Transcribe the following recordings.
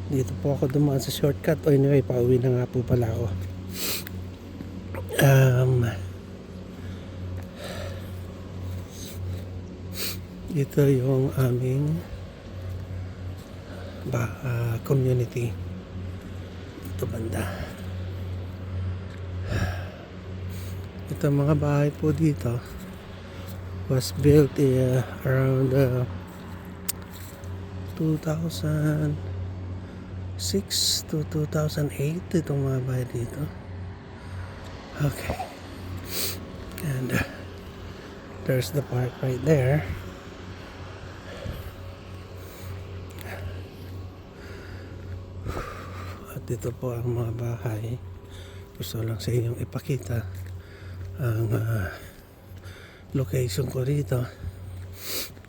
Dito po ako dumaan sa shortcut. O anyway, pauwi na nga po pala ako. Dito yung aming community. Ito banda. Ito mga bahay po dito was built around 2006 to 2008 itong mga bahay dito. Okay. And there's the park right there. At dito po ang mga bahay. Gusto lang sa inyong ipakita ang location ko rito.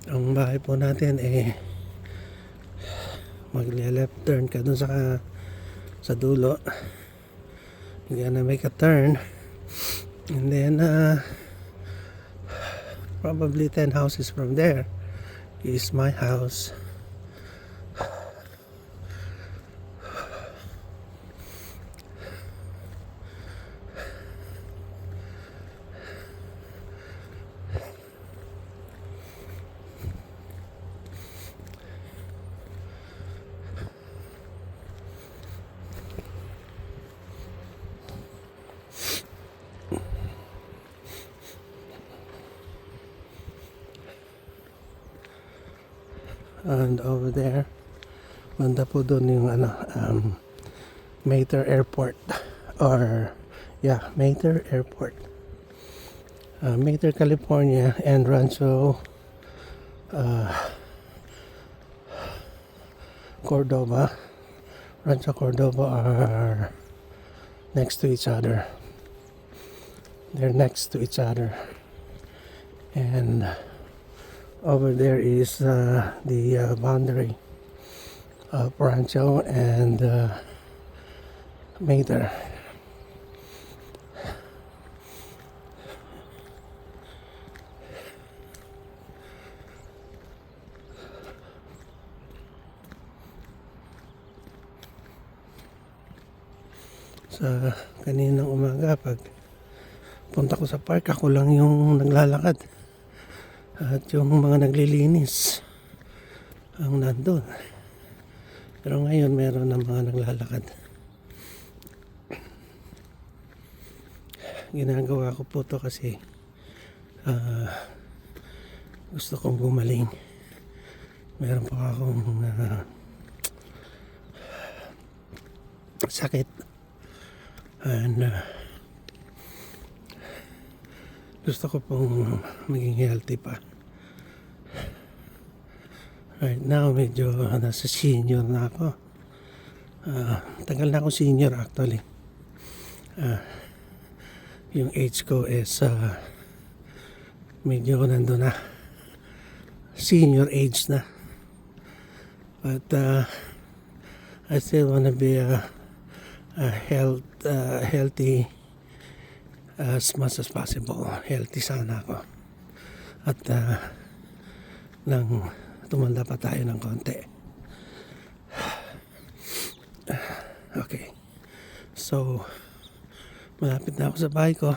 Ang bahay po natin magle-left turn ka dun sa dulo. You're gonna make a turn and then probably 10 houses from there is my house. And over there, banda po doon yung Mater Airport or Mater Airport, Mater, California, and Rancho Cordova. Rancho Cordova are next to each other. They're next to each other, and over there is the boundary of Rancho and Mater. Sa kaninang umaga, pag punta ko sa park, ako lang yung naglalakad. At yung mga naglilinis ang nandun. Pero ngayon meron ng mga naglalakad. Ginagawa ko po to kasi gusto kong gumaling. Meron pa akong sakit. And gusto ko pong maging healthy pa. Right now, medyo nasa senior na ako. Tagal na ako senior actually. Yung age ko is medyo nandun na. Senior age na. But I still wanna be a healthy as much as possible. Healthy sana ako. At nang tumanda pa tayo ng konti. Okay. So, malapit na ako sa bahay ko.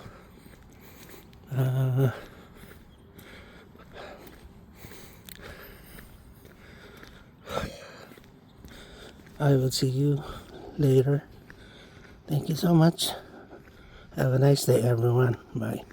I will see you later. Thank you so much. Have a nice day, everyone. Bye.